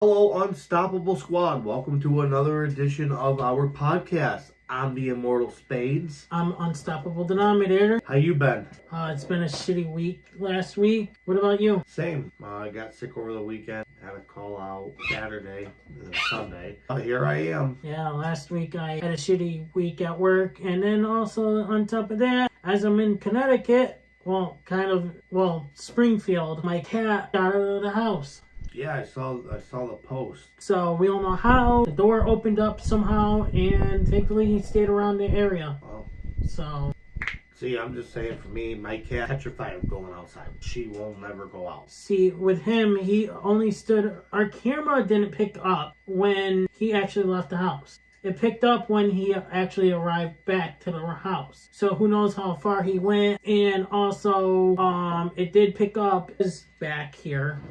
Hello, Unstoppable Squad. Welcome to another edition of our podcast. I'm the Immortal Spades. I'm Unstoppable Denominator. How you been? It's been a shitty week last week. What about you? Same. I got sick over the weekend. Had a call out Saturday and Sunday. Here I am. Yeah, last week I had a shitty week at work. And then also on top of that, as I'm in Connecticut, Springfield, my cat got out of the house. Yeah, I saw the post. So we don't know how. The door opened up somehow, and thankfully he stayed around the area. Well, So, see, I'm just saying, for me, my cat petrified of going outside. She won't never go out. see, with him, he only stood. Our camera didn't pick up when he actually left the house. It picked up when he actually arrived back to the house. So who knows how far he went. And also, it did pick up his back here.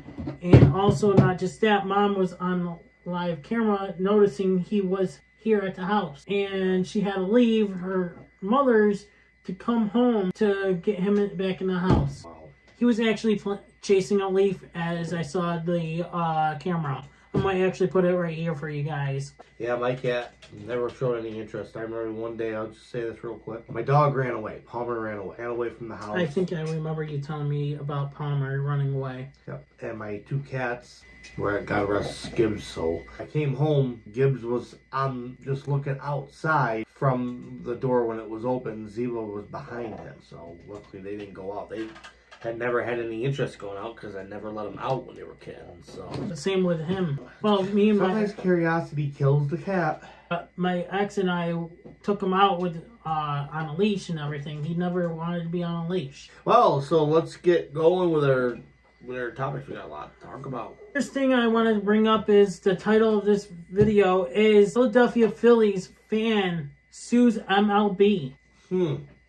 And also, not just that, Mom was on live camera noticing he was here at the house. And she had to leave her mother's to come home to get him back in the house. Wow. He was actually chasing a leaf as I saw the camera. I might actually put it right here for you guys. Yeah, my cat never showed any interest. I remember one day, I'll just say this real quick. My dog ran away. Palmer ran away from the house. I think I remember you telling me about Palmer running away. Yep. And my two cats were at God rest Gibbs. So I came home. Gibbs was just looking outside from the door when it was open. Ziva was behind him. So luckily they didn't go out. They had never had any interest going out because I never let them out when they were kittens. So The same with him. Well, me and sometimes curiosity kills the cat. my ex and I took him out with on a leash and everything. He never wanted to be on a leash. Well, so let's get going with our topics. We got a lot to talk about. First thing I want to bring up is the title of this video is Philadelphia Phillies fan sues MLB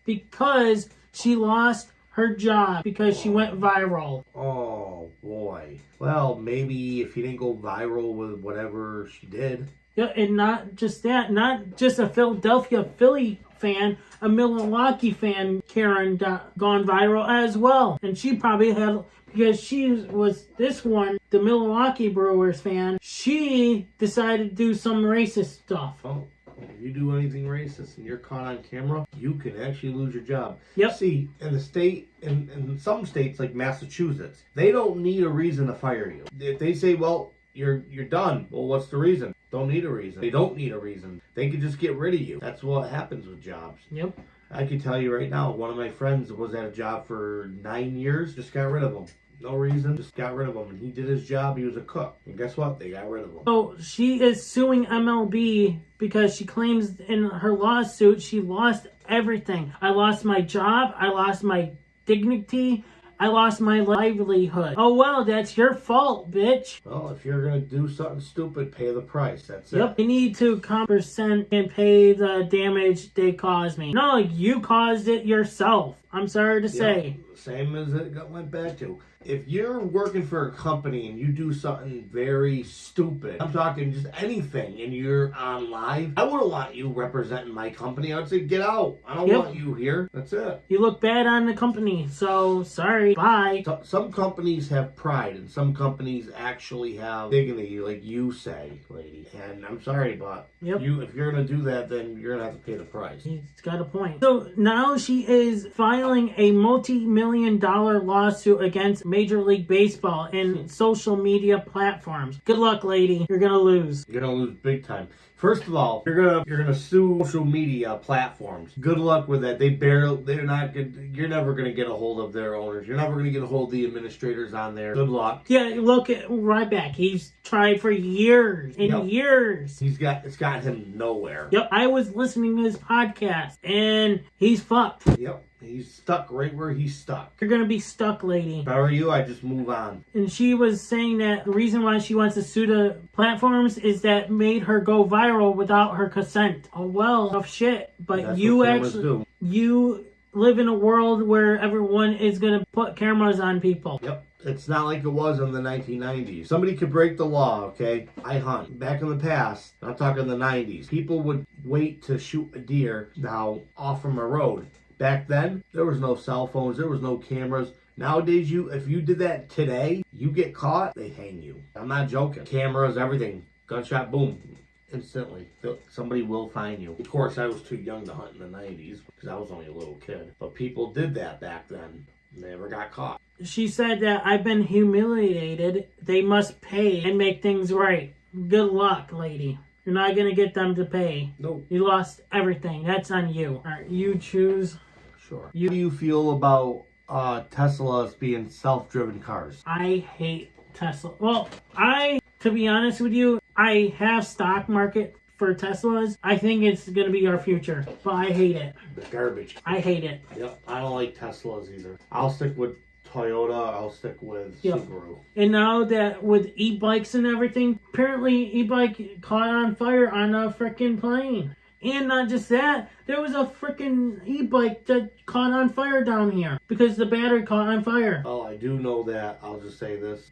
because she lost her job because she went viral. Oh boy. Well, maybe if he didn't go viral with whatever she did. Yeah, and not just that, not just a Philadelphia Philly fan, a Milwaukee fan, Karen, gone viral as well. And she probably had, because she was this one, the Milwaukee Brewers fan, she decided to do some racist stuff. Oh, if you do anything racist and you're caught on camera, you can actually lose your job. Yep. See, in the state, in some states like Massachusetts, they don't need a reason to fire you. If they say, well, you're done, well, what's the reason? Don't need a reason. They don't need a reason. They could just get rid of you. That's what happens with jobs. Yep. I can tell you right now, one of my friends was at a job for 9 years, just got rid of him. No reason, just got rid of him. And he did his job, he was a cook. And guess what? They got rid of him. So she is suing MLB because she claims in her lawsuit she lost everything. I lost my job, I lost my dignity, I lost my livelihood. Oh well, that's your fault, bitch. Well, if you're going to do something stupid, pay the price. That's it. Yep, you need to compensate and pay the damage they caused me. No, you caused it yourself. I'm sorry to say. Same as it went back to. If you're working for a company and you do something very stupid, I'm talking just anything, and you're on live, I wouldn't want you representing my company. I'd say, get out. I don't want you here. That's it. You look bad on the company, so sorry. Bye. Some companies have pride, and some companies actually have dignity, like you say, lady. And I'm sorry, but if you're going to do that, then you're going to have to pay the price. He's got a point. So now she is filing a multi-million-dollar lawsuit against Major League Baseball and social media platforms. Good luck, lady. You're gonna lose. You're gonna lose big time. First of all, you're gonna sue social media platforms. Good luck with that. They're not good. You're never gonna get a hold of their owners. You're never gonna get a hold of the administrators on there. Good luck. Yeah, look at right back. He's tried for years and years. It's got him nowhere. Yep, I was listening to his podcast and he's fucked. Yep. He's stuck right where he's stuck. You're gonna be stuck, lady. If I were you, I'd just move on. And she was saying that the reason why she wants to sue the platforms is that made her go viral without her consent. Oh well, tough shit. But that's you what actually, you live in a world where everyone is gonna put cameras on people. Yep. It's not like it was in the 1990s. Somebody could break the law, okay? I hunt. Back in the past, I'm talking the 90s, people would wait to shoot a deer now off from a road. Back then, there was no cell phones, there was no cameras. Nowadays, if you did that today, you get caught, they hang you. I'm not joking. Cameras, everything. Gunshot, boom. Instantly. Somebody will find you. Of course, I was too young to hunt in the 90s because I was only a little kid. But people did that back then. Never got caught. She said that I've been humiliated. They must pay and make things right. Good luck, lady. You're not going to get them to pay. Nope. You lost everything. That's on you. All right, you choose. Sure. How do you feel about Teslas being self-driven cars? I hate Tesla. Well, to be honest with you, I have stock market for Teslas. I think it's going to be our future, but I hate it. The garbage. I hate it. Yep, I don't like Teslas either. I'll stick with Toyota. I'll stick with Subaru. And now that with e-bikes and everything, apparently e-bike caught on fire on a freaking plane. And not just that, there was a freaking e-bike that caught on fire down here because the battery caught on fire. Oh, I do know that. I'll just say this.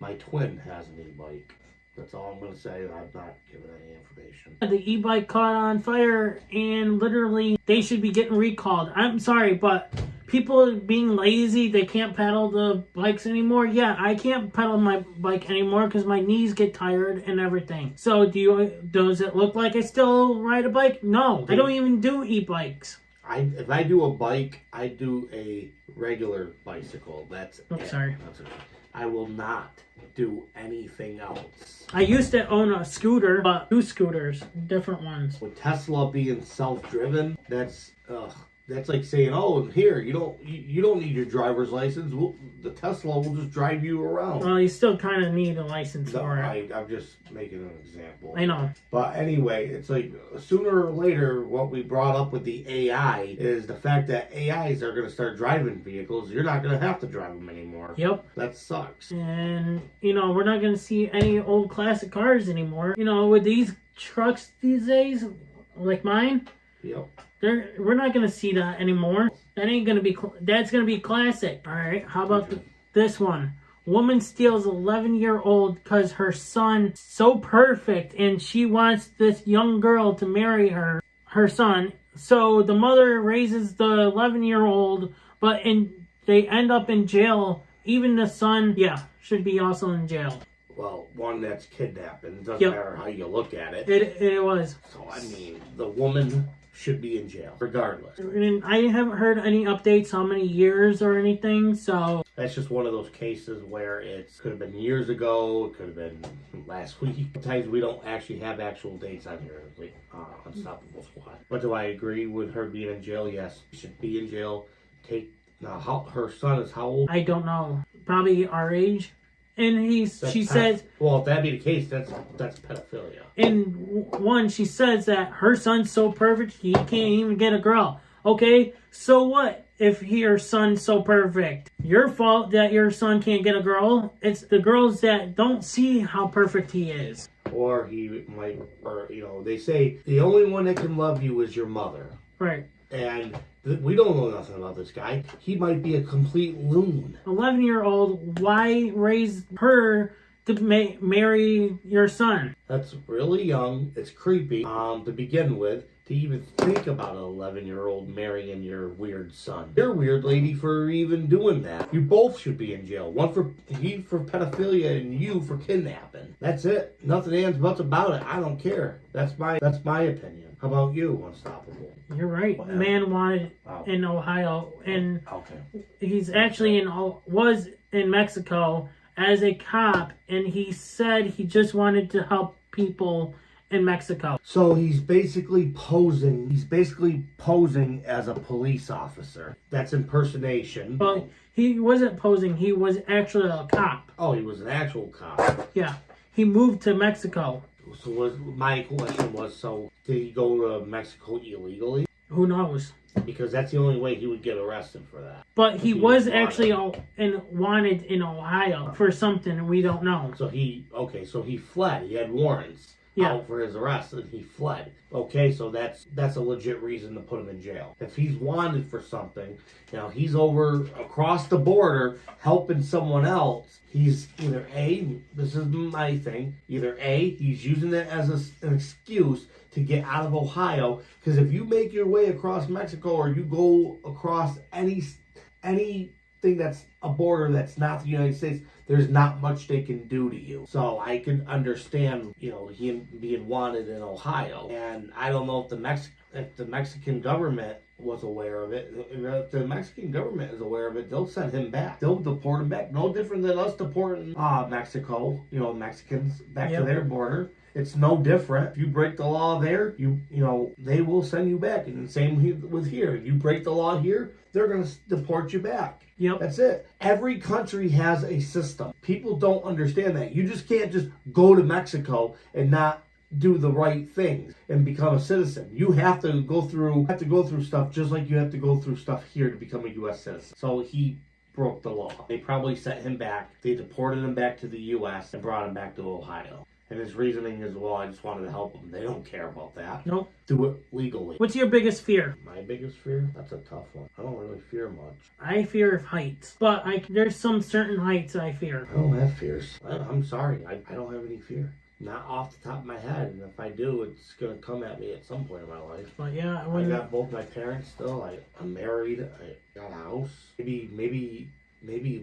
My twin has an e-bike. That's all I'm going to say. I'm not giving any information. The e-bike caught on fire and literally they should be getting recalled. I'm sorry, but people being lazy, they can't pedal the bikes anymore. Yeah, I can't pedal my bike anymore because my knees get tired and everything. So does it look like I still ride a bike? No, I don't even do e-bikes. If I do a bike, I do a regular bicycle. That's it. Sorry. That's it. I will not do anything else. I used to own a scooter, but 2 scooters, different ones. With Tesla being self-driven, that's like saying, oh, here, you don't need your driver's license. The Tesla will just drive you around. Well, you still kind of need a license for it. I'm just making an example. I know. But anyway, it's like sooner or later, what we brought up with the AI is the fact that AIs are going to start driving vehicles. You're not going to have to drive them anymore. Yep. That sucks. And, we're not going to see any old classic cars anymore. With these trucks these days, like mine. Yep. We're not going to see that anymore. That's going to be classic. All right. How about this one? Woman steals 11-year-old because her son so perfect and she wants this young girl to marry her son. So the mother raises the 11-year-old, but they end up in jail. Even the son, should be also in jail. Well, one, that's kidnapping. It doesn't matter how you look at it. It was. So, I mean, the woman should be in jail, regardless. And I haven't heard any updates how many years or anything, so... That's just one of those cases where it could have been years ago, it could have been last week. Sometimes we don't actually have actual dates on here, like Unstoppable Squad. But do I agree with her being in jail? Yes, she should be in jail. Now, her son is how old? I don't know. Probably our age. And she says... Well, if that be the case, that's pedophilia. And she says that her son's so perfect, he can't even get a girl. Okay, so what if your son's so perfect? Your fault that your son can't get a girl. It's the girls that don't see how perfect he is. Or they say the only one that can love you is your mother. Right. And we don't know nothing about this guy. He might be a complete loon. 11-year-old, why raise her to marry your son? That's really young. It's creepy to begin with. To even think about an 11-year-old marrying your weird son. You're a weird lady for even doing that. You both should be in jail. He for pedophilia and you for kidnapping. That's it. Nothing ands buts about it. I don't care. That's my opinion. How about you, Unstoppable? You're right. Well, man wanted in Ohio, and he's actually was in Mexico as a cop, and he said he just wanted to help people in Mexico. So he's basically posing. He's basically posing as a police officer. That's impersonation. Well, he wasn't posing. He was actually a cop. Oh, he was an actual cop. Yeah. He moved to Mexico. So my question was, did he go to Mexico illegally? Who knows? Because that's the only way he would get arrested for that. But he was actually wanted in Ohio for something we don't know. So he fled. He had warrants out for his arrest, and he fled. Okay, so that's a legit reason to put him in jail. If he's wanted for something, he's over across the border helping someone else. He's either this is my thing, he's using it as an excuse to get out of Ohio, because if you make your way across Mexico or you go across anything that's a border that's not the United States, there's not much they can do to you. So I can understand, him being wanted in Ohio. And I don't know if the Mexican government was aware of it. If the Mexican government is aware of it, they'll send him back. They'll deport him back. No different than us deporting Mexico, Mexicans back to their border. It's no different. If you break the law there, they will send you back. And the same with here. If you break the law here, they're going to deport you back. Yep. That's it. Every country has a system. People don't understand that. You just can't just go to Mexico and not do the right things and become a citizen. You have to go through stuff just like you have to go through stuff here to become a U.S. citizen. So he broke the law. They probably sent him back. They deported him back to the U.S. and brought him back to Ohio. And his reasoning is, well, I just wanted to help them. They don't care about that. Nope. Do it legally. What's your biggest fear? My biggest fear? That's a tough one. I don't really fear much. I fear heights. But there's some certain heights I fear. I don't have fears. I'm sorry. I don't have any fear. Not off the top of my head. And if I do, it's going to come at me at some point in my life. But yeah. I got both my parents still. I'm married. I got a house. Maybe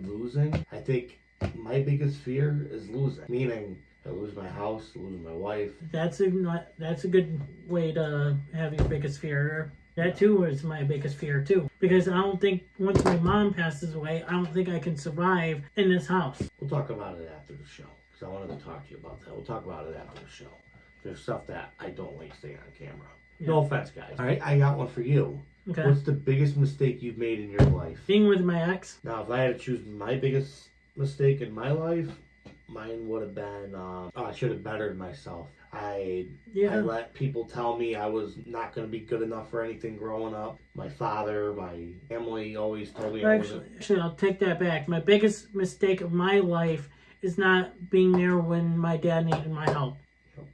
losing. I think my biggest fear is losing. Meaning, I lose my house, lose my wife. That's a good way to have your biggest fear. That too is my biggest fear too. Because I don't think once my mom passes away, I don't think I can survive in this house. We'll talk about it after the show. Because I wanted to talk to you about that. We'll talk about it after the show. There's stuff that I don't like saying on camera. Yeah. No offense, guys. All right, I got one for you. Okay. What's the biggest mistake you've made in your life? Being with my ex. Now, if I had to choose my biggest mistake in my life, mine would have been, I should have bettered myself. I let people tell me I was not going to be good enough for anything growing up. My father, my family always told me Actually, I'll take that back. My biggest mistake of my life is not being there when my dad needed my help. Yep.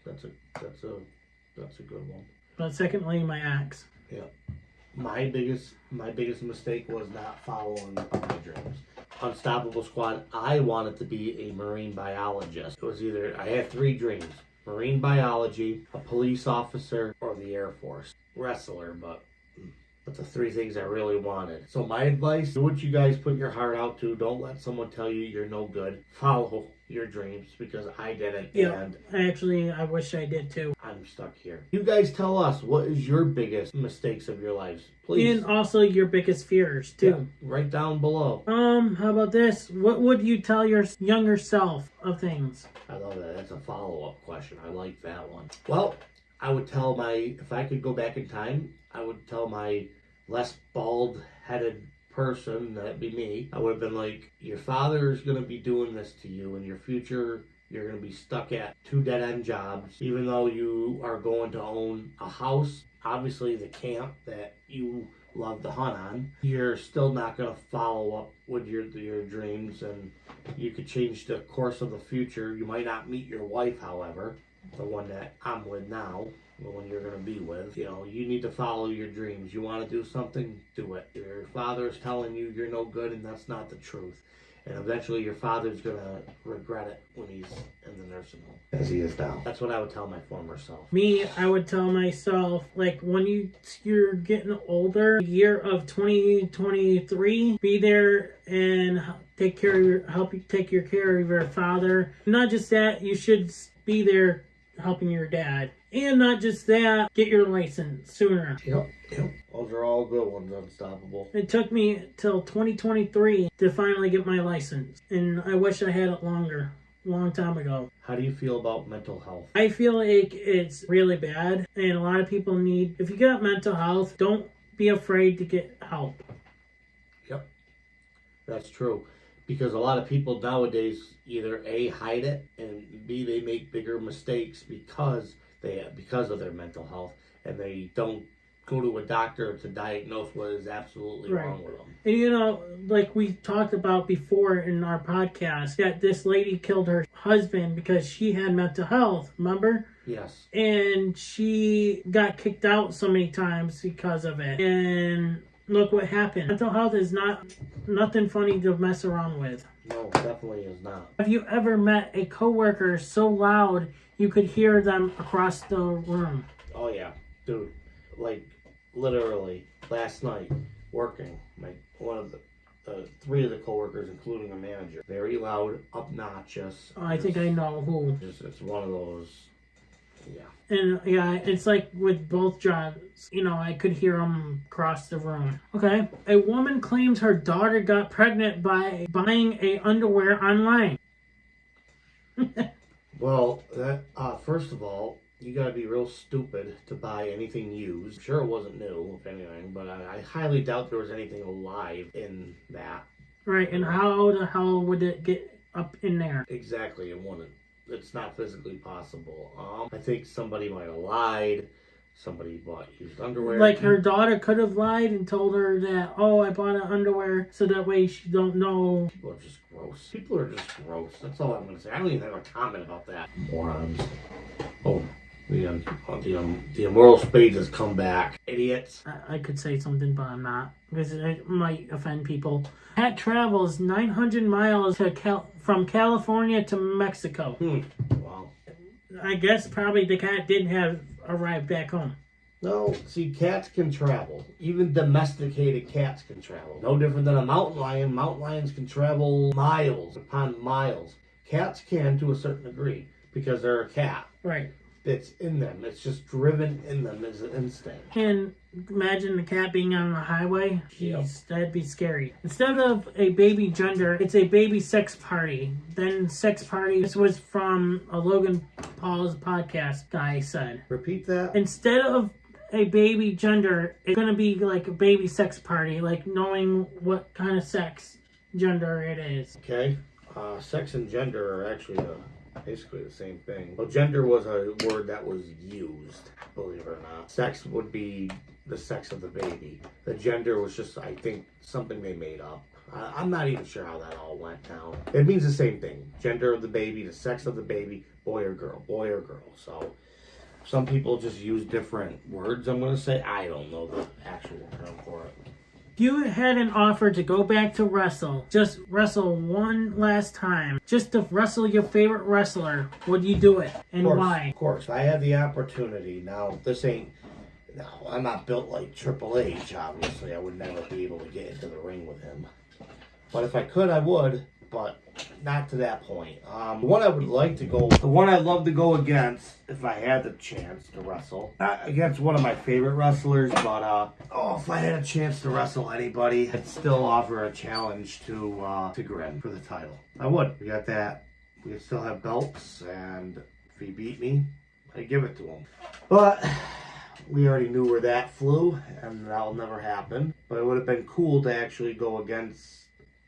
That's a good one. But secondly, my ex. Yeah. My biggest mistake was not following my dreams. Unstoppable Squad, I wanted to be a marine biologist. It was either, I had 3 dreams: marine biology, a police officer, or the Air Force. Wrestler, but the 3 things I really wanted. So my advice, do what you guys put your heart out to. Don't let someone tell you you're no good. Follow your dreams, because I didn't. Yeah, and I wish I did too. I'm stuck here. You guys tell us, what is your biggest mistakes of your lives? Please. And also your biggest fears too. Yeah, right down below. How about this? What would you tell your younger self of things? I love that. That's a follow-up question. I like that one. Well, I would tell if I could go back in time, I would tell my less bald-headed person, that'd be me, I would have been like, your father's going to be doing this to you in your future. You're going to be stuck at 2 dead-end jobs, even though you are going to own a house, obviously the camp that you love to hunt on. You're still not going to follow up with your dreams, and you could change the course of the future. You might not meet your wife, however, the one that I'm with now, the one you're going to be with. You need to follow your dreams. You want to do something, do it. Your father's telling you you're no good, and that's not the truth. And eventually your father's going to regret it when he's in the nursing home, as he is now. That's what I would tell my former self. Me, I would tell myself, like, when you're getting older, year of 2023, be there and help you take care of your father. Not just that, you should be there helping your dad. And not just that, get your license sooner. Yep. Those are all good ones, Unstoppable. It took me till 2023 to finally get my license. And I wish I had it long time ago. How do you feel about mental health? I feel like it's really bad. And a lot of people if you got mental health, don't be afraid to get help. Yep. That's true. Because a lot of people nowadays either A, hide it, and B, they make bigger mistakes because of their mental health, and they don't go to a doctor to diagnose what is absolutely wrong with them. And like we talked about before in our podcast, that this lady killed her husband because she had mental health, remember? Yes. And she got kicked out so many times because of it. And look what happened. Mental health is nothing funny to mess around with. No, definitely is not. Have you ever met a coworker so loud you could hear them across the room? Oh yeah, dude. Like, literally, last night, working, one of the 3 of the coworkers, including a manager, very loud, obnoxious. I think I know who. It's one of those. Yeah. And yeah, it's like with both jobs, I could hear them across the room. Okay. A woman claims her daughter got pregnant by buying a underwear online. Well, that first of all, you gotta be real stupid to buy anything used. Sure, it wasn't new, if anything, but I highly doubt there was anything alive in that. Right, and how the hell would it get up in there? Exactly, it wouldn't. It's not physically possible. I think somebody might have lied. Somebody bought used underwear. Like her daughter could have lied and told her that, oh, I bought an underwear so that way she don't know. People are just gross. People are just gross. That's all I'm going to say. I don't even have a comment about that. Morons. Oh, the Immortal Spades has come back. Idiots. I could say something, but I'm not, because it might offend people. Cat travels 900 miles from California to Mexico. Wow. I guess probably the cat didn't have arrived back home. No, see, cats can travel. Even domesticated cats can travel. No different than a mountain lion. Mountain lions can travel miles upon miles. Cats can to a certain degree because they're a cat. Right. It's in them. It's just driven in them as an instinct. And imagine the cat being on the highway. Jeez, Yep. That'd be scary. Instead of a baby gender, it's a baby sex party. Then sex party. This was from a Logan Paul's podcast guy said. Repeat that. Instead of a baby gender, it's going to be like a baby sex party, like knowing what kind of sex gender it is. Okay. Sex and gender are actually basically the same thing. Well, gender was a word that was used, believe it or not. Sex would be the sex of the baby. The gender was just, I think, something they made up. I'm not even sure how that all went down. It means the same thing. Gender of the baby, the sex of the baby, boy or girl. So some people just use different words, I'm going to say. I don't know the actual term for it. If you had an offer to go back to wrestle, just wrestle one last time, just to wrestle your favorite wrestler, would you do it? And why? Of course. I had the opportunity. Now, I'm not built like Triple H, obviously. I would never be able to get into the ring with him. But if I could, I would. But not to that point. The one I'd love to go against, if I had the chance to wrestle, not against one of my favorite wrestlers, but if I had a chance to wrestle anybody, I'd still offer a challenge to Grim for the title. I would. We got that. We still have belts, and if he beat me, I'd give it to him. But we already knew where that flew, and that'll never happen. But it would have been cool to actually go against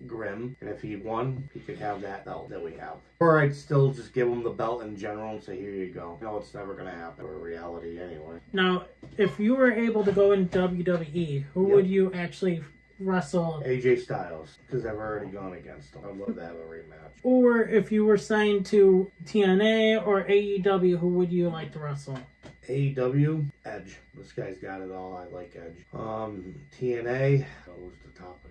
Grim, and if he won, he could have that belt that we have. Or I'd still just give him the belt in general and say, here you go. No, it's never going to happen in reality anyway. Now, if you were able to go in WWE, who would you actually wrestle? AJ Styles, because I've already gone against him. I'd love to have a rematch. Or if you were signed to TNA or AEW, who would you like to wrestle? AEW, Edge. This guy's got it all. I like Edge. TNA, what was the topic?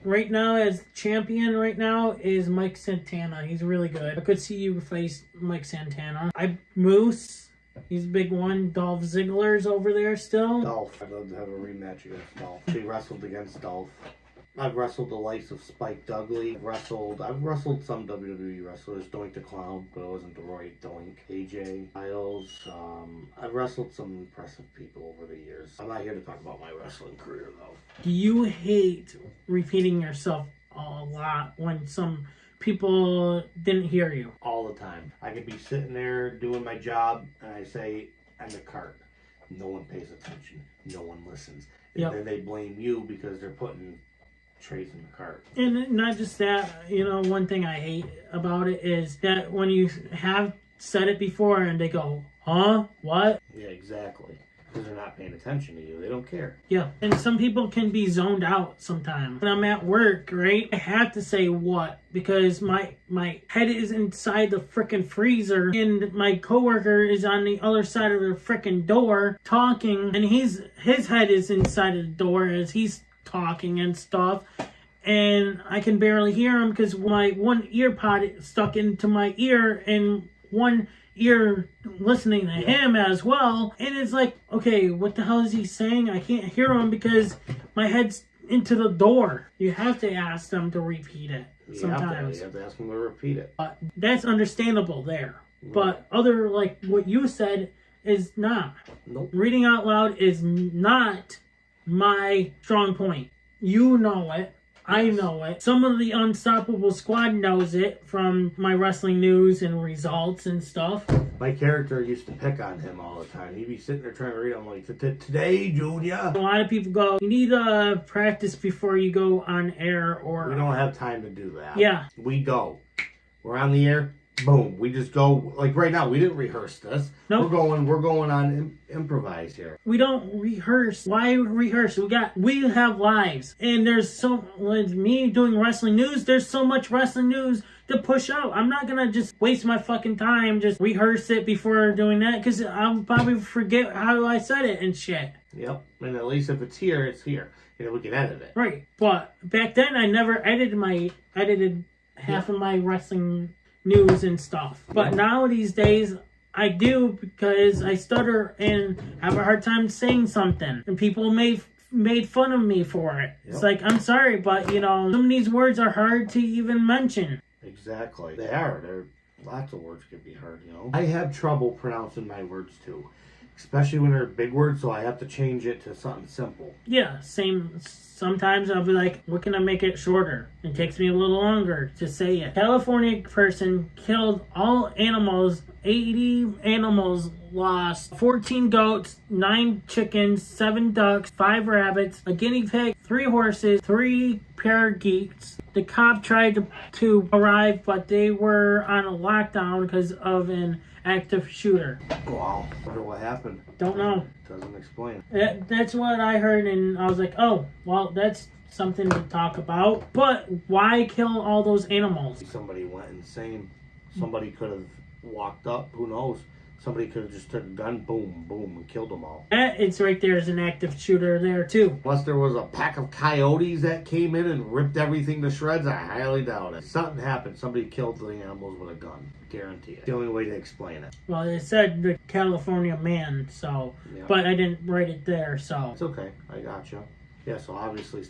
Right now, as champion right now is Mike Santana. He's really good. I could see you face Mike Santana. Moose, he's a big one. Dolph Ziggler's over there still. Dolph, I'd love to have a rematch against Dolph. She wrestled against Dolph. I've wrestled the likes of Spike Dudley. I've wrestled some WWE wrestlers, Doink the Clown, but it wasn't the right Doink. AJ Styles. I've wrestled some impressive people over the years. I'm not here to talk about my wrestling career, though. Do you hate repeating yourself a lot when some people didn't hear you? All the time. I could be sitting there doing my job, and I say, I'm the cart. No one pays attention. No one listens. And then they blame you because they're putting trays in the cart. And not just that, one thing I hate about it is that when you have said it before and they go, huh? What? Yeah, exactly. Because they're not paying attention to you. They don't care. Yeah. And some people can be zoned out sometimes. When I'm at work, right, I have to say what because my head is inside the frickin' freezer and my coworker is on the other side of the frickin' door talking and his head is inside of the door as he's talking and stuff, and I can barely hear him because my one ear pod stuck into my ear, and one ear listening to him as well. And it's like, okay, what the hell is he saying? I can't hear him because my head's into the door. You have to ask them to repeat it sometimes. You have to ask them to repeat it. That's understandable there. Right. But other, like what you said, is not. Nope. Reading out loud is not my strong point. You know it. I know it. Some of the Unstoppable Squad knows it from my wrestling news and results and stuff. My character used to pick on him all the time. He'd be sitting there trying to read. I'm like, today, Junior. A lot of people go, you need to practice before you go on air, or... We don't have time to do that. Yeah. We go. We're on the air. Boom. We just go. Like right now, we didn't rehearse this. Nope. We're going on improvise here. We don't rehearse. Why rehearse? We have lives, and there's so, with me doing wrestling news, there's so much wrestling news to push out. I'm not gonna just waste my fucking time just rehearse it before doing that, because I'll probably forget how I said it and shit. Yep. And at least if it's here, it's here. We can edit it. Right. But back then, I never edited half of my wrestling news and stuff. But now these days, I do, because I stutter and have a hard time saying something, and people made fun of me for it. Yep. It's like, I'm sorry, but some of these words are hard to even mention. Exactly. They are. Lots of words can be hard, I have trouble pronouncing my words too, especially when they're big words, so I have to change it to something simple. Yeah, same. Sometimes I'll be like, what can I make it shorter? It takes me a little longer to say it. California person killed all animals. 80 animals lost. 14 goats, 9 chickens, 7 ducks, 5 rabbits, a guinea pig, 3 horses, 3 paragets. The cop tried to arrive, but they were on a lockdown because of an active shooter. Wow. I wonder what happened. Don't know. Doesn't explain. That's what I heard, and I was like, oh, well, that's something to talk about. But why kill all those animals? Somebody went insane. Somebody could have walked up. Who knows? Somebody could have just took a gun, boom, boom, and killed them all. It's right there as an active shooter there, too. Unless there was a pack of coyotes that came in and ripped everything to shreds, I highly doubt it. Something happened. Somebody killed the animals with a gun. Guarantee it. The only way to explain it. Well, it said the California man, so... Yeah. But I didn't write it there, so... It's okay. I gotcha. Yeah, so obviously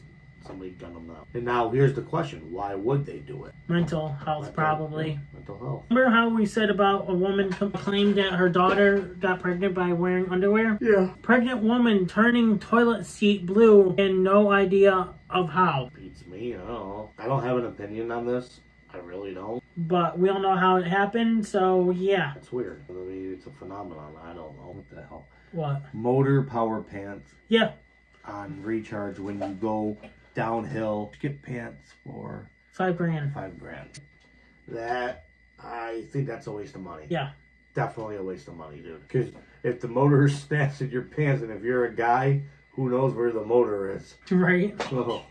somebody gunned them down. And now here's the question. Why would they do it? Mental health, probably. Yeah, mental health. Remember how we said about a woman claimed that her daughter got pregnant by wearing underwear? Yeah. Pregnant woman turning toilet seat blue and no idea of how. Beats me. I don't know. I don't have an opinion on this. I really don't. But we all know how it happened, so yeah. It's weird. I mean, it's a phenomenon. I don't know. What the hell? What? Motor power pants. Yeah. On recharge when you go downhill. Skip pants for $5,000. $5,000. That, I think that's a waste of money. Yeah. Definitely a waste of money, dude. Because if the motor snaps in your pants, and if you're a guy, who knows where the motor is? Right. Oh,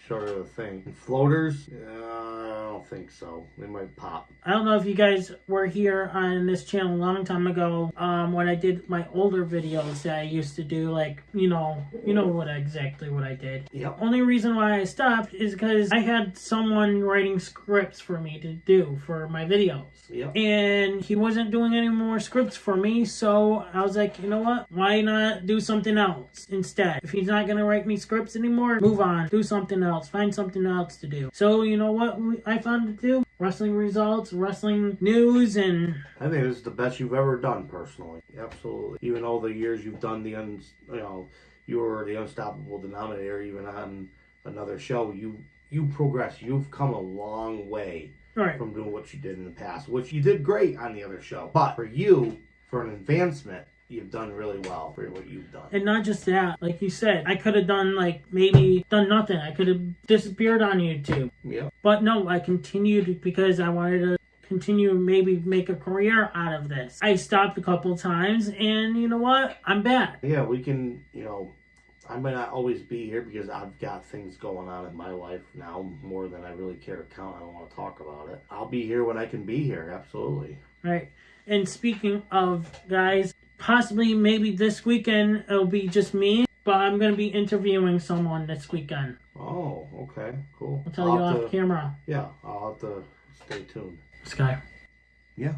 short of the thing. And floaters? I don't think so. They might pop. I don't know if you guys were here on this channel a long time ago when I did my older videos that I used to do, like, you know exactly what I did. Yep. Only reason why I stopped is because I had someone writing scripts for me to do for my videos. Yep. And he wasn't doing any more scripts for me, so I was like, you know what? Why not do something else instead? If he's not going to write me scripts anymore, move on. Do something else. Find something else to do. So, you know what I found to do? Wrestling results, wrestling news, and... I think this is the best you've ever done, personally. Absolutely. Even all the years you've done you were the Unstoppable Denominator, even on another show, you progress. You've come a long way. Right. From doing what you did in the past, which you did great on the other show. But for you, for an advancement, you've done really well for what you've done. And not just that, like you said, I could have done maybe done nothing. I could have disappeared on YouTube. Yeah. But no, I continued because I wanted to continue, maybe make a career out of this. I stopped a couple times, and you know what? I'm back. Yeah, we can, I might not always be here because I've got things going on in my life now more than I really care to count. I don't want to talk about it. I'll be here when I can be here. Absolutely. Right. And speaking of, guys, possibly maybe this weekend it'll be just me, but I'm going to be interviewing someone this weekend. Oh, okay. Cool. I'll tell you off camera. Yeah, I'll have to stay tuned. Sky. Yeah.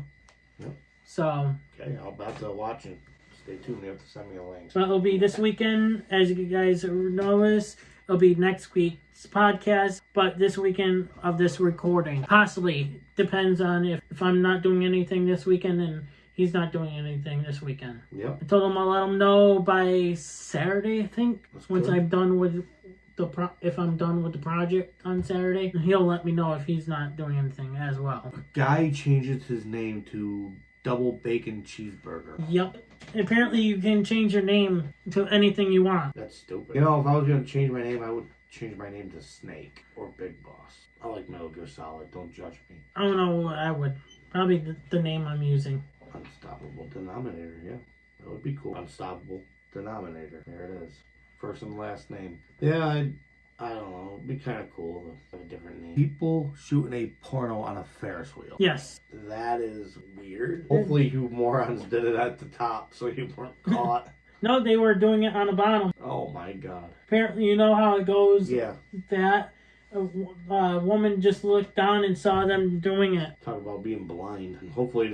Yep. So. Okay, I'll have to watch and stay tuned. You have to send me a link. So it'll be this weekend, as you guys notice. It'll be next week's podcast, but this weekend of this recording. Possibly. Depends on if I'm not doing anything this weekend and he's not doing anything this weekend. Yep. I told him I'll let him know by Saturday, I think. That's once good. I'm done with if I'm done with the project on Saturday. He'll let me know if he's not doing anything as well. A guy changes his name to Double Bacon Cheeseburger. Yep. Apparently you can change your name to anything you want. That's stupid. You know, if I was going to change my name, I would change my name to Snake or Big Boss. I like Metal Gear Solid. Don't judge me. I don't know what I would. Probably the name I'm using. Unstoppable Denominator, yeah. That would be cool. Unstoppable Denominator. There it is. First and last name. Yeah, I don't know. It'd be kind of cool to have a different name. People shooting a porno on a Ferris wheel. Yes. That is weird. Hopefully you morons did it at the top so you weren't caught. No, they were doing it on the bottom. Oh my god. Apparently, you know how it goes? Yeah. That a woman just looked down and saw them doing it. Talk about being blind. And hopefully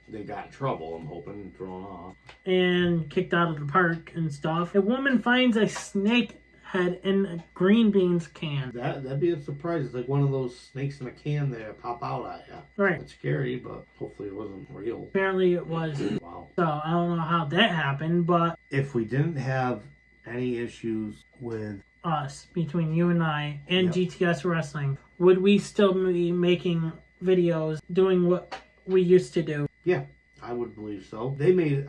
they got in trouble, I'm hoping, thrown off. And kicked out of the park and stuff. A woman finds a snake head in a green beans can. That'd be a surprise. It's like one of those snakes in a can that pop out at you. Right. It's scary, but hopefully it wasn't real. Apparently it was. Wow. So I don't know how that happened, but If we didn't have any issues with us, between you and I, and Yep. GTS Wrestling, would we still be making videos, doing what we used to do? Yeah, I would believe so.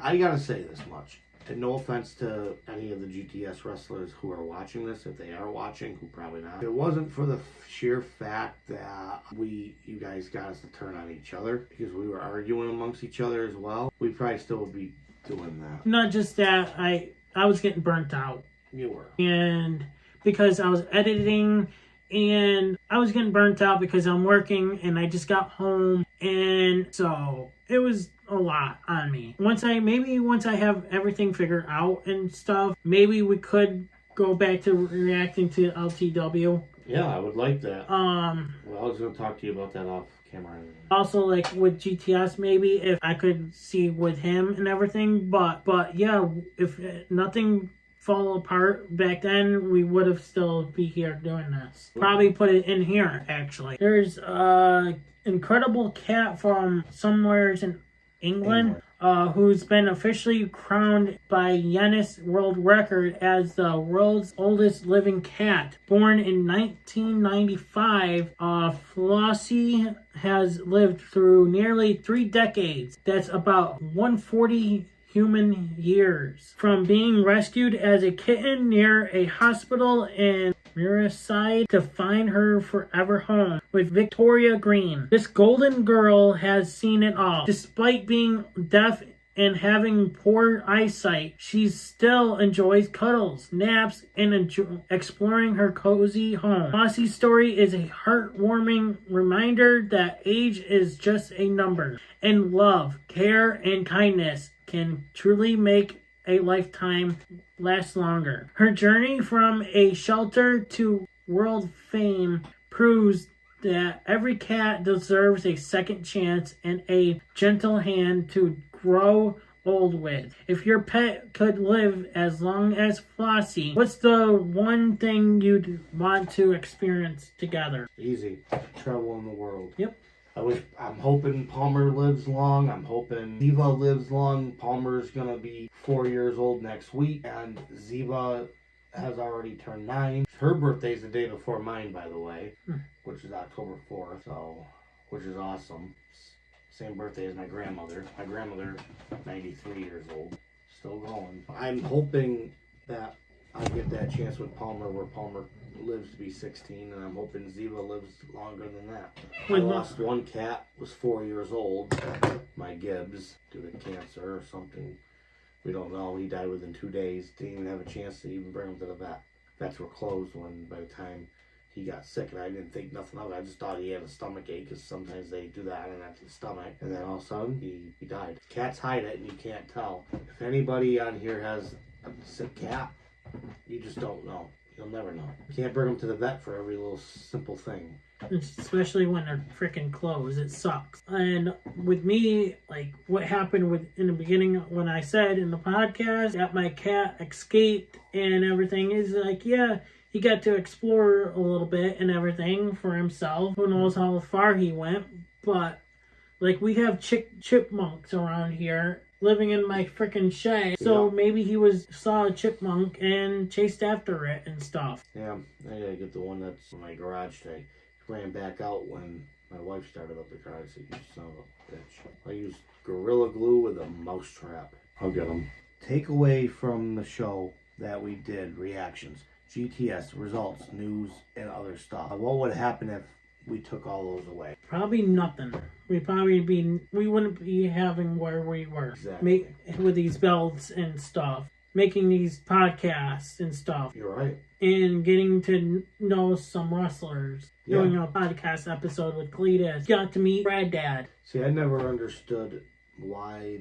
I gotta say this much. And no offense to any of the GTS wrestlers who are watching this, if they are watching, who probably not. If it wasn't for the sheer fact that you guys got us to turn on each other, because we were arguing amongst each other as well, we probably still would be doing that. Not just that, I was getting burnt out. You were. And because I was editing, and I was getting burnt out because I'm working, and I just got home, and so it was a lot on me. Once I have everything figured out and stuff, maybe we could go back to reacting to LTW. Yeah, I would like that. Well, I was going to talk to you about that off camera. Also, like with GTS, maybe if I could see with him and everything. But yeah, if nothing fall apart back then, we would have still be here doing this. Probably put it in here, actually. There's incredible cat from somewheres in England. Who's been officially crowned by Guinness World Record as the world's oldest living cat. Born in 1995, Flossie has lived through nearly 3 decades. That's about 140 human years. From being rescued as a kitten near a hospital in Merseyside to find her forever home with Victoria Green. This golden girl has seen it all. Despite being deaf and having poor eyesight, she still enjoys cuddles, naps, and exploring her cozy home. Flossie's story is a heartwarming reminder that age is just a number, and love, care, and kindness can truly make a lifetime last longer. Her journey from a shelter to world fame proves that every cat deserves a second chance and a gentle hand to grow old with. If your pet could live as long as Flossie, what's the one thing you'd want to experience together? Easy. Travel in the world. Yep. I'm hoping Palmer lives long. I'm hoping Ziva lives long. Palmer's going to be 4 years old next week. And Ziva has already turned 9. Her birthday's the day before mine, by the way, which is October 4th, which is awesome. Same birthday as my grandmother. My grandmother, 93 years old, still going. I'm hoping that I get that chance with Palmer where Palmer lives to be 16, and I'm hoping Ziva lives longer than that. I lost one cat, was 4 years old, my Gibbs, due to cancer or something. We don't know. He died within 2 days. Didn't even have a chance to even bring him to the vet. Vets were closed by the time he got sick, and I didn't think nothing of it. I just thought he had a stomach ache, because sometimes they do that in the stomach. And then all of a sudden, he died. Cats hide it, and you can't tell. If anybody on here has a sick cat, you just don't know. You'll never know. You can't bring them to the vet for every little simple thing. Especially when they're freaking closed. It sucks. And with me, like what happened in the beginning when I said in the podcast that my cat escaped and everything is like, yeah, he got to explore a little bit and everything for himself. Who knows how far he went. But like we have chipmunks around here living in my freaking shed. So maybe he saw a chipmunk and chased after it and stuff. Yeah, I gotta get the one that's in my garage today. Ran back out when my wife started up the car. I said, "You son of a bitch." I used Gorilla Glue with a mouse trap. I'll get them. Takeaway from the show that we did, reactions, GTS, results, news, and other stuff. What would happen if we took all those away? Probably nothing. We wouldn't be having where we were. Exactly. With these belts and stuff. Making these podcasts and stuff. You're right. And getting to know some wrestlers. Yeah. Doing a podcast episode with Cletus. Got to meet Brad Dad. See, I never understood why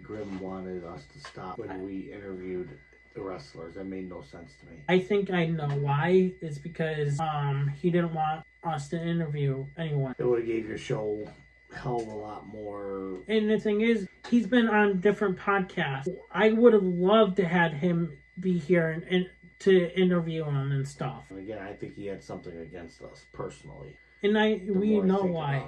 Grimm wanted us to stop when we interviewed the wrestlers. That made no sense to me. I think I know why. It's because he didn't want us to interview anyone. It would have gave your show hell of a lot more. And the thing is, he's been on different podcasts. I would have loved to had him be here and to interview him and stuff. And again, I think he had something against us personally. And we know why.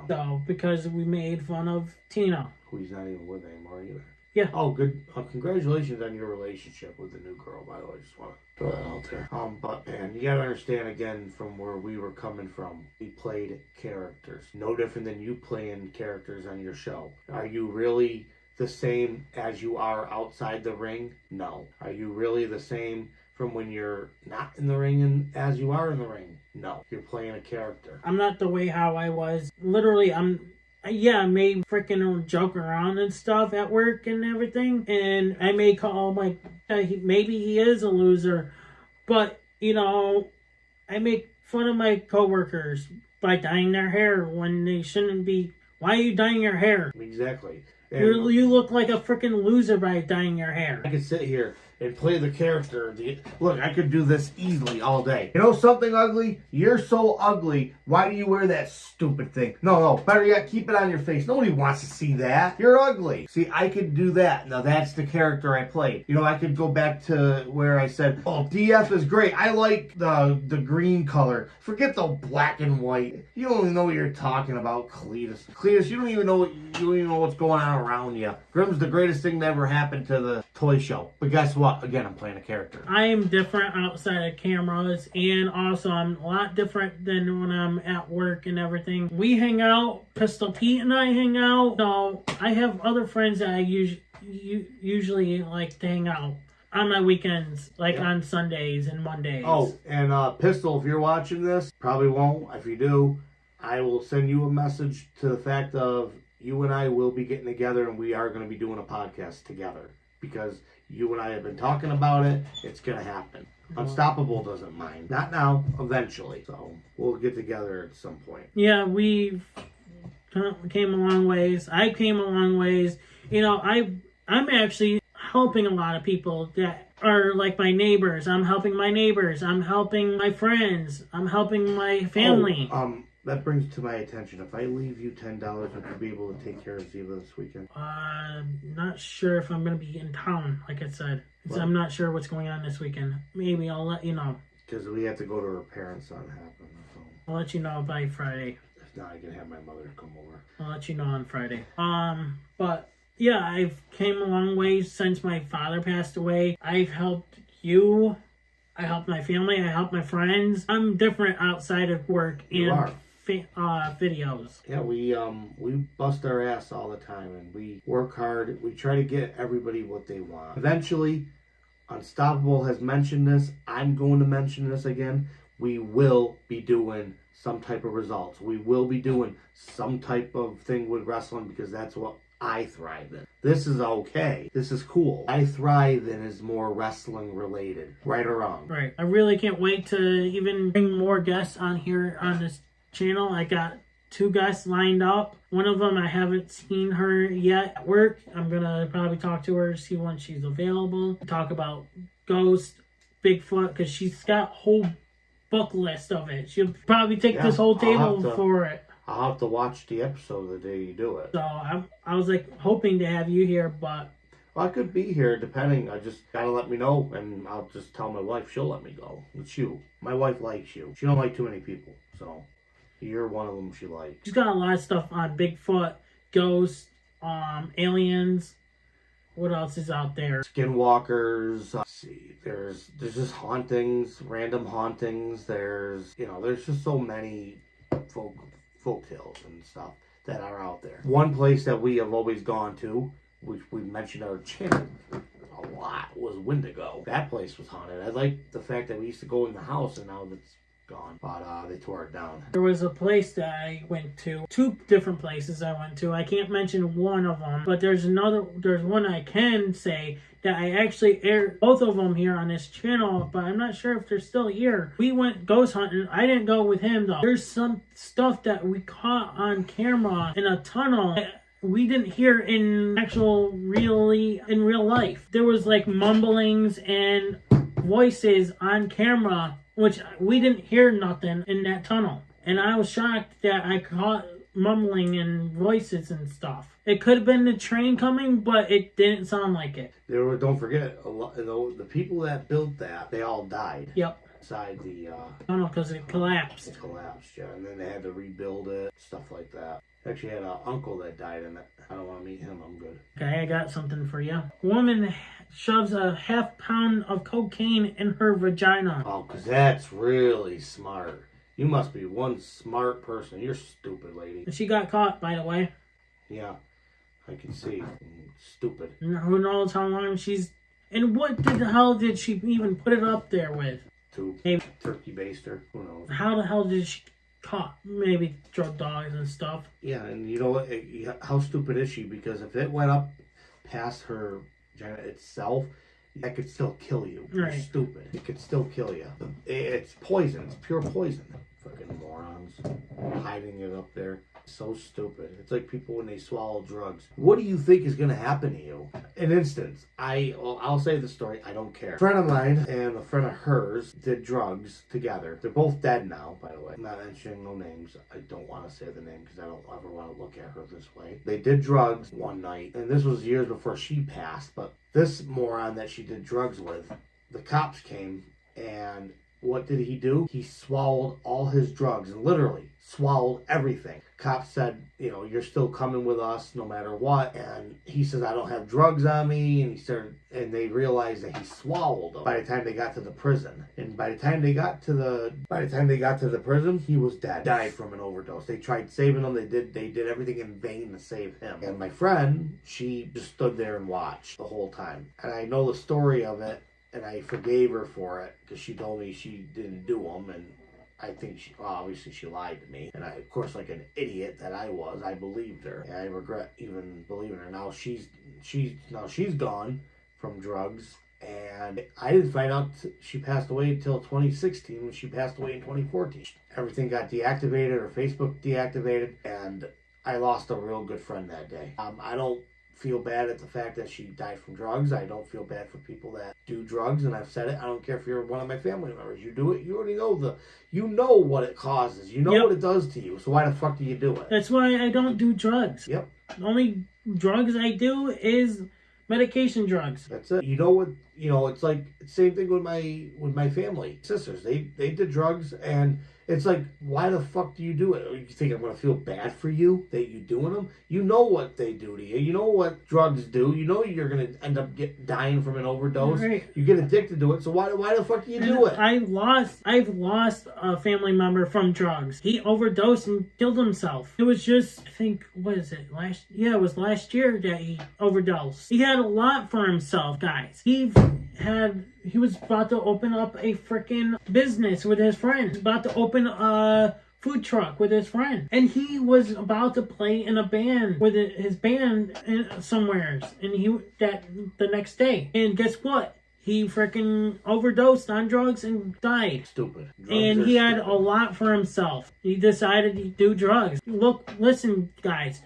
So, because we made fun of Tina. Who he's not even with anymore either. Yeah. Oh, good. Congratulations on your relationship with the new girl, by the way. Just want to throw that out there. But, man, you got to understand, again, from where we were coming from. We played characters. No different than you playing characters on your show. Are you really the same as you are outside the ring? No. Are you really the same from when you're not in the ring and as you are in the ring? No. You're playing a character. I'm not the way how I was. Literally, I may freaking joke around and stuff at work and everything. And I may call maybe he is a loser. But, I make fun of my coworkers by dyeing their hair when they shouldn't be. Why are you dyeing your hair? Exactly. You look like a freaking loser by dyeing your hair. I could sit here and play the character. Look, I could do this easily all day. You know something ugly? You're so ugly. Why do you wear that stupid thing? No. Better yet, keep it on your face. Nobody wants to see that. You're ugly. See, I could do that. Now, that's the character I played. I could go back to where I saed, oh, DF is great. I like the green color. Forget the black and white. You don't even know what you're talking about, Cletus. Cletus, you don't even know what's going on around you. Grimm's the greatest thing that ever happened to the toy show. But guess what? Again, I'm playing a character. I am different outside of cameras, and also I'm a lot different than when I'm at work and everything. We hang out. Pistol Pete and I hang out. So I have other friends that I usually like to hang out on my weekends, on Sundays and Mondays. Oh, and Pistol, if you're watching this, probably won't. If you do, I will send you a message to the fact of you and I will be getting together, and we are going to be doing a podcast together. Because you and I have been talking about it. It's going to happen. Unstoppable doesn't mind. Not now, eventually. So we'll get together at some point. Yeah, we came a long ways. I came a long ways. I'm actually helping a lot of people that are like my neighbors. I'm helping my neighbors. I'm helping my friends. I'm helping my family. That brings to my attention, if I leave you $10, would you be able to take care of Ziva this weekend? Not sure if I'm going to be in town, like I said. So I'm not sure what's going on this weekend. Maybe I'll let you know. Because we have to go to her parents' on happen. So. I'll let you know by Friday. If not, I can have my mother come over. I'll let you know on Friday. But yeah, I've came a long way since my father passed away. I've helped you. I helped my family. I helped my friends. I'm different outside of work and videos. Yeah, we bust our ass all the time, and we work hard. We try to get everybody what they want. Eventually, Unstoppable has mentioned this. I'm going to mention this again. We will be doing some type of results. We will be doing some type of thing with wrestling because that's what I thrive in. This is okay. This is cool. I thrive in is more wrestling related. Right or wrong? Right. I really can't wait to even bring more guests on here on this channel. I got 2 guests lined up. One of them, I haven't seen her yet at work. I'm going to probably talk to her, see when she's available. Talk about Ghost, Bigfoot because she's got a whole book list of it. She'll probably take this whole table for it. I'll have to watch the episode the day you do it. So I was like hoping to have you here, but well, I could be here depending. I just gotta let me know, and I'll just tell my wife. She'll let me go. It's you. My wife likes you. She don't like too many people, so you're one of them she likes. She's got a lot of stuff on Bigfoot, ghosts, aliens. What else is out there? Skinwalkers. Let's see. There's just hauntings, random hauntings. There's just so many folk tales and stuff that are out there. One place that we have always gone to, which we mentioned our channel a lot, was Wendigo. That place was haunted. I like the fact that we used to go in the house and now it's gone, but they tore it down. There was a place that I went to, 2 different places I went to. I can't mention one of them, but there's one I can say that I actually aired both of them here on this channel, but I'm not sure if they're still here. We went ghost hunting. I didn't go with him though. There's some stuff that we caught on camera in a tunnel that we didn't hear in real life. There was like mumblings and voices on camera, which we didn't hear nothing in that tunnel. And I was shocked that I caught mumbling and voices and stuff. It could have been the train coming, but it didn't sound like it. Don't forget, the people that built that, they all died. Yep. Inside the tunnel because it collapsed. It collapsed, yeah. And then they had to rebuild it, stuff like that. I actually had an uncle that died in it. I don't want to meet him. I'm good. Okay, I got something for you. Woman shoves a half pound of cocaine in her vagina. Oh, because that's really smart. You must be one smart person. You're stupid, lady. She got caught, by the way. Yeah, I can see. Stupid. And who knows how long she's... And what the hell did she even put it up there with? Maybe turkey baster. Who knows? How the hell did she caught? Maybe drug dogs and stuff. Yeah, and you know what? How stupid is she? Because if it went up past her vagina itself, that could still kill you. Right. You're stupid. It could still kill you. It's poison. It's pure poison. Fucking morons. Hiding it up there. So stupid. It's like people when they swallow drugs. What do you think is going to happen to you? An instance. I'll say the story. I don't care. A friend of mine and a friend of hers did drugs together. They're both dead now, by the way. I'm not mentioning no names. I don't want to say the name because I don't ever want to look at her this way. They did drugs one night, and this was years before she passed, but this moron that she did drugs with, the cops came, and what did he do? He swallowed all his drugs, and literally swallowed everything. Cops said, you're still coming with us no matter what. And he says, I don't have drugs on me. And they realized that he swallowed them by the time they got to the prison. And by the time they got to the prison, he was dead. Died from an overdose. They tried saving him. They did everything in vain to save him. And my friend, she just stood there and watched the whole time. And I know the story of it. And I forgave her for it because she told me she didn't do them, and I think obviously she lied to me. And I, of course, like an idiot that I was, I believed her, and I regret even believing her. Now she's gone from drugs, and I didn't find out she passed away until 2016 when she passed away in 2014. Everything got deactivated, her Facebook deactivated, and I lost a real good friend that day. I don't feel bad at the fact that she died from drugs. I don't feel bad for people that do drugs, and I've said it. I don't care if you're one of my family members. You do it, you already know what it causes. You know what it does to you. So why the fuck do you do it? That's why I don't do drugs. Yep. The only drugs I do is medication drugs. That's it. You know what? It's like same thing with my family sisters. They did drugs, and it's like, why the fuck do you do it? You think I'm gonna feel bad for you that you doing them? You know what they do to you. You know what drugs do. You know you're gonna end up dying from an overdose. Right. You get addicted to it. So why the fuck do you do it? I've lost a family member from drugs. He overdosed and killed himself. It was just, I think, what is it? It was last year that he overdosed. He had a lot for himself, guys. He was about to open up a freaking business with his friends. About to open a food truck with his friend. And he was about to play in a band with his band somewhere. And the next day. And guess what? He freaking overdosed on drugs and died. Stupid. And he had a lot for himself. He decided to do drugs. Listen, guys.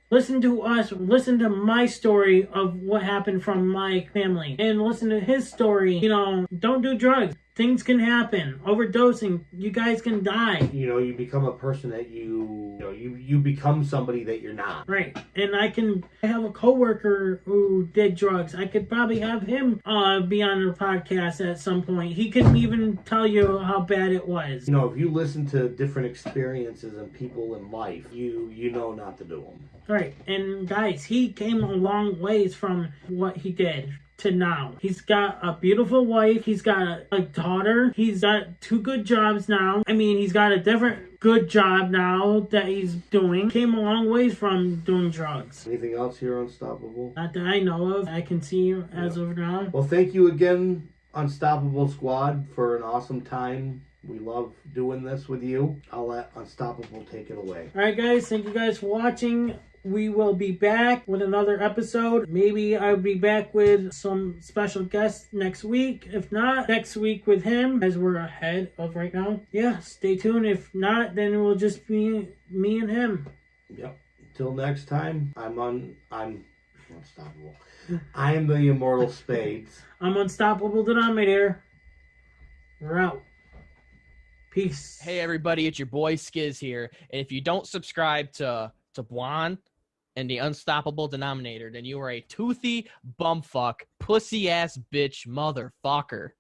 Listen to us. Listen to my story of what happened from my family. And listen to his story. You know, don't do drugs. Things can happen. Overdosing. You guys can die. You know, you become a person that you become somebody that you're not. Right. And I have a coworker who did drugs. I could probably have him be on the podcast at some point. He could even tell you how bad it was. You know, if you listen to different experiences and people in life, you know not to do them. Right. And guys, he came a long ways from what he did to now. He's got a beautiful wife. He's got a daughter. He's got 2 good jobs now. I mean, he's got a different good job now that he's doing. Came a long ways from doing drugs. Anything else here, Unstoppable? Not that I know of. I can see you as of now. Well, thank you again, Unstoppable Squad, for an awesome time. We love doing this with you. I'll let Unstoppable take it away. All right, guys. Thank you guys for watching. We will be back with another episode. Maybe I'll be back with some special guests next week. If not, next week with him, as we're ahead of right now. Yeah, stay tuned. If not, then it will just be me and him. Yep. Until next time, I'm Unstoppable. I am the Immortal Spades. I'm Unstoppable Denominator. We're out. Peace. Hey everybody, it's your boy Skiz here. And if you don't subscribe to Blonde and the Unstoppable Denominator, then you are a toothy bumfuck, pussy ass bitch motherfucker.